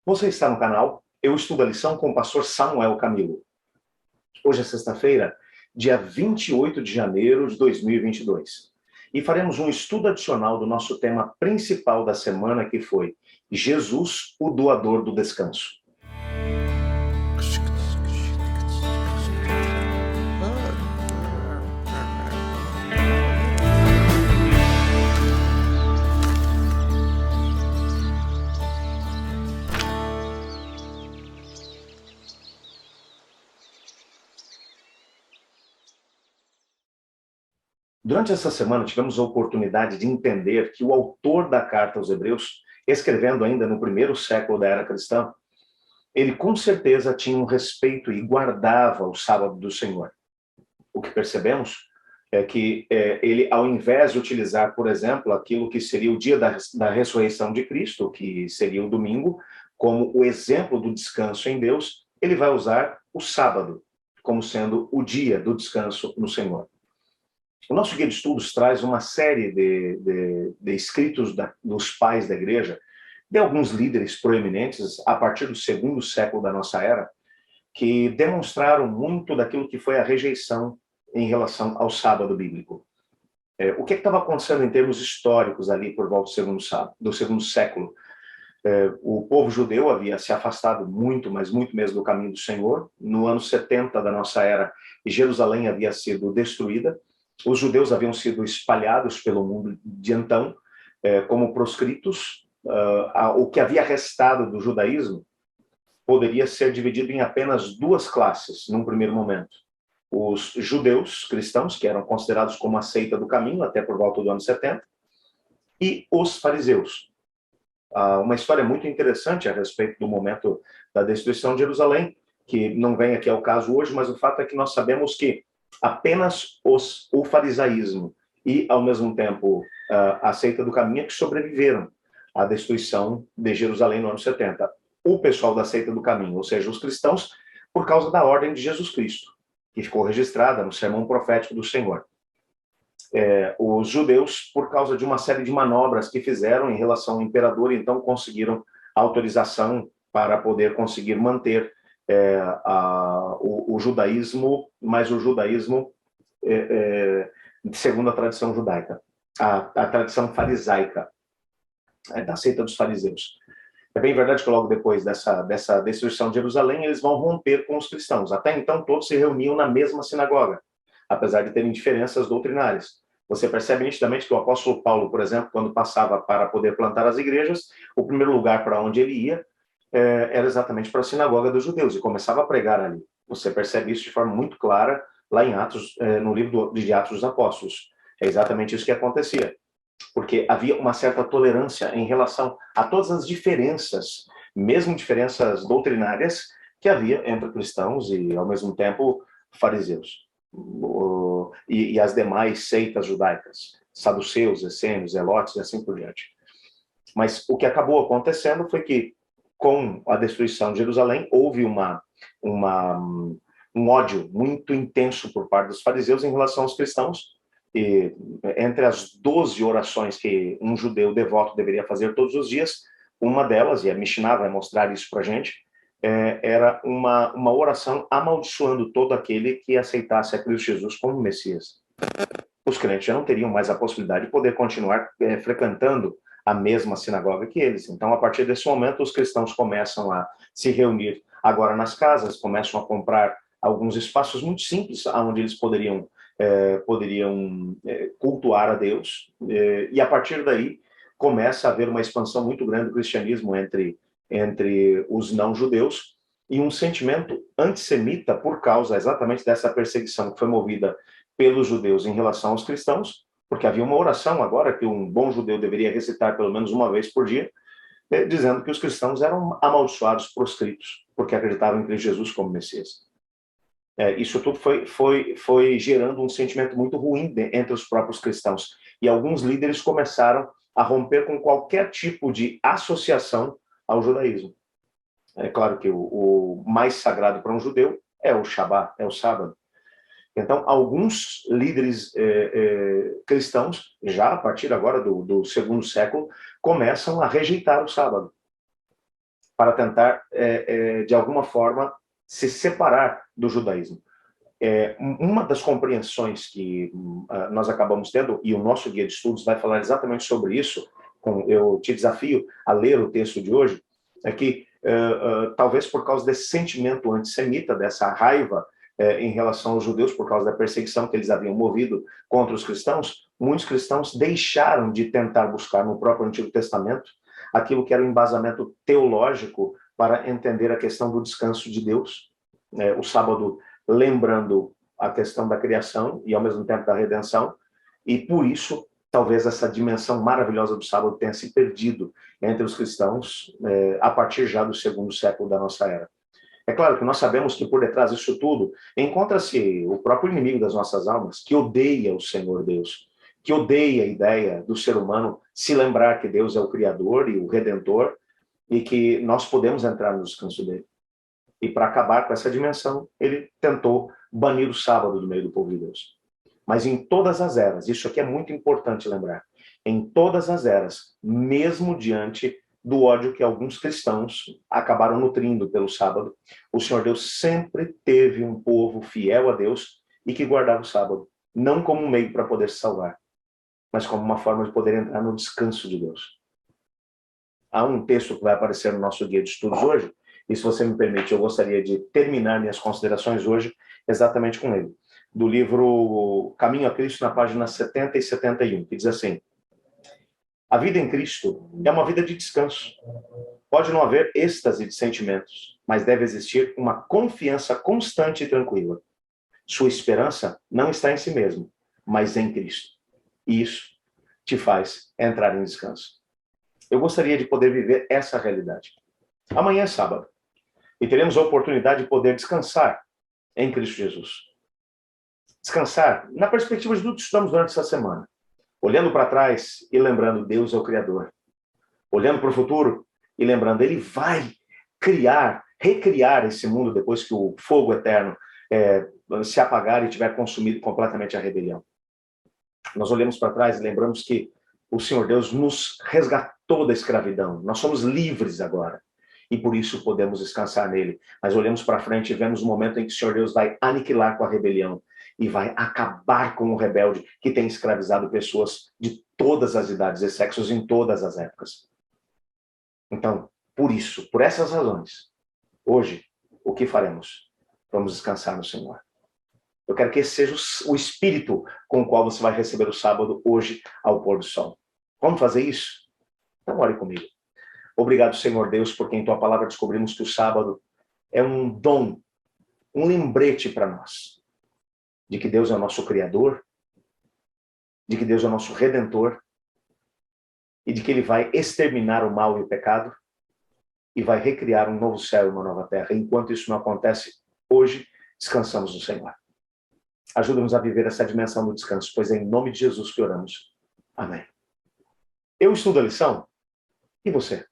Você está no canal Eu Estudo a Lição com o pastor Samuel Camilo. Hoje é sexta-feira, dia 28 de janeiro de 2022. E faremos um estudo adicional do nosso tema principal da semana, que foi Jesus, o doador do descanso. Durante essa semana, tivemos a oportunidade de entender que o autor da carta aos Hebreus, escrevendo ainda no primeiro século da era cristã, ele com certeza tinha um respeito e guardava o sábado do Senhor. O que percebemos é que ele, ao invés de utilizar, por exemplo, aquilo que seria o dia da ressurreição de Cristo, que seria o domingo, como o exemplo do descanso em Deus, ele vai usar o sábado como sendo o dia do descanso no Senhor. O nosso guia de estudos traz uma série de escritos dos pais da igreja, de alguns líderes proeminentes, a partir do segundo século da nossa era, que demonstraram muito daquilo que foi a rejeição em relação ao sábado bíblico. O que estava acontecendo em termos históricos ali por volta do segundo século? O povo judeu havia se afastado muito, mas muito mesmo do caminho do Senhor. No ano 70 da nossa era, Jerusalém havia sido destruída. Os judeus haviam sido espalhados pelo mundo de então, como proscritos. O que havia restado do judaísmo poderia ser dividido em apenas duas classes, num primeiro momento. Os judeus cristãos, que eram considerados como a seita do caminho, até por volta do ano 70, e os fariseus. Uma história muito interessante a respeito do momento da destruição de Jerusalém, que não vem aqui ao caso hoje, mas o fato é que nós sabemos que apenas o farisaísmo e, ao mesmo tempo, a seita do caminho que sobreviveram à destruição de Jerusalém no ano 70. O pessoal da seita do caminho, ou seja, os cristãos, por causa da ordem de Jesus Cristo, que ficou registrada no sermão profético do Senhor. Os judeus, por causa de uma série de manobras que fizeram em relação ao imperador, então conseguiram autorização para poder conseguir manter o judaísmo, mas o judaísmo segundo a tradição judaica, a tradição farisaica, da seita dos fariseus. É bem verdade que logo depois dessa destruição de Jerusalém, eles vão romper com os cristãos. Até então, todos se reuniam na mesma sinagoga, apesar de terem diferenças doutrinárias. Você percebe nitidamente que o apóstolo Paulo, por exemplo, quando passava para poder plantar as igrejas, o primeiro lugar para onde ele ia era exatamente para a sinagoga dos judeus, e começava a pregar ali. Você percebe isso de forma muito clara lá em Atos, no livro de Atos dos Apóstolos. É exatamente isso que acontecia, porque havia uma certa tolerância em relação a todas as diferenças, mesmo diferenças doutrinárias, que havia entre cristãos e, ao mesmo tempo, fariseus. E as demais seitas judaicas, saduceus, essênios, zelotes e assim por diante. Mas o que acabou acontecendo foi que, com a destruição de Jerusalém, houve um ódio muito intenso por parte dos fariseus em relação aos cristãos. E entre as 12 orações que um judeu devoto deveria fazer todos os dias, uma delas, e a Mishnah vai mostrar isso para a gente, era uma oração amaldiçoando todo aquele que aceitasse a Cristo Jesus como Messias. Os crentes já não teriam mais a possibilidade de poder continuar frequentando a mesma sinagoga que eles. Então, a partir desse momento, os cristãos começam a se reunir agora nas casas, começam a comprar alguns espaços muito simples, onde eles poderiam cultuar a Deus, e a partir daí começa a haver uma expansão muito grande do cristianismo entre os não-judeus, e um sentimento antissemita por causa exatamente dessa perseguição que foi movida pelos judeus em relação aos cristãos, porque havia uma oração agora que um bom judeu deveria recitar pelo menos uma vez por dia, dizendo que os cristãos eram amaldiçoados, proscritos, porque acreditavam em Cristo Jesus como Messias. Isso tudo foi gerando um sentimento muito ruim entre os próprios cristãos. E alguns líderes começaram a romper com qualquer tipo de associação ao judaísmo. É claro que o mais sagrado para um judeu é o Shabat, é o sábado. Então, alguns líderes cristãos, já a partir agora do segundo século, começam a rejeitar o sábado. para tentar, de alguma forma, se separar do judaísmo. Uma das compreensões que nós acabamos tendo, e o nosso guia de estudos vai falar exatamente sobre isso, eu te desafio a ler o texto de hoje, é que talvez por causa desse sentimento antissemita, dessa raiva em relação aos judeus, por causa da perseguição que eles haviam movido contra os cristãos, muitos cristãos deixaram de tentar buscar no próprio Antigo Testamento aquilo que era o embasamento teológico para entender a questão do descanso de Deus, o sábado lembrando a questão da criação e ao mesmo tempo da redenção, e por isso talvez essa dimensão maravilhosa do sábado tenha se perdido entre os cristãos a partir já do segundo século da nossa era. É claro que nós sabemos que por detrás disso tudo encontra-se o próprio inimigo das nossas almas, que odeia o Senhor Deus, que odeia a ideia do ser humano se lembrar que Deus é o Criador e o Redentor, e que nós podemos entrar no descanso dele. E para acabar com essa dimensão, ele tentou banir o sábado do meio do povo de Deus. Mas em todas as eras, isso aqui é muito importante lembrar, em todas as eras, mesmo diante do ódio que alguns cristãos acabaram nutrindo pelo sábado, o Senhor Deus sempre teve um povo fiel a Deus e que guardava o sábado, não como um meio para poder se salvar, mas como uma forma de poder entrar no descanso de Deus. Há um texto que vai aparecer no nosso guia de estudos hoje, e se você me permite, eu gostaria de terminar minhas considerações hoje exatamente com ele. Do livro Caminho a Cristo, na página 70 e 71, que diz assim: a vida em Cristo é uma vida de descanso. Pode não haver êxtase de sentimentos, mas deve existir uma confiança constante e tranquila. Sua esperança não está em si mesmo, mas em Cristo. E isso te faz entrar em descanso. Eu gostaria de poder viver essa realidade. Amanhã é sábado. E teremos a oportunidade de poder descansar em Cristo Jesus. Descansar na perspectiva de tudo que estudamos durante essa semana. Olhando para trás e lembrando, Deus é o Criador. Olhando para o futuro e lembrando, Ele vai recriar esse mundo depois que o fogo eterno se apagar e tiver consumido completamente a rebelião. Nós olhamos para trás e lembramos que o Senhor Deus nos resgatou da escravidão. Nós somos livres agora. E por isso podemos descansar nele. Mas olhamos para frente e vemos o momento em que o Senhor Deus vai aniquilar com a rebelião e vai acabar com o rebelde que tem escravizado pessoas de todas as idades e sexos em todas as épocas. Então, por isso, por essas razões, hoje, o que faremos? Vamos descansar no Senhor. Eu quero que esse seja o espírito com o qual você vai receber o sábado hoje ao pôr do sol. Vamos fazer isso? Então, ore comigo. Obrigado, Senhor Deus, porque em Tua palavra descobrimos que o sábado é um dom, um lembrete para nós, de que Deus é o nosso Criador, de que Deus é o nosso Redentor, e de que Ele vai exterminar o mal e o pecado, e vai recriar um novo céu e uma nova terra. Enquanto isso não acontece, hoje descansamos no Senhor. Ajuda-nos a viver essa dimensão do descanso, pois é em nome de Jesus que oramos. Amém. Eu estudo a lição, e você?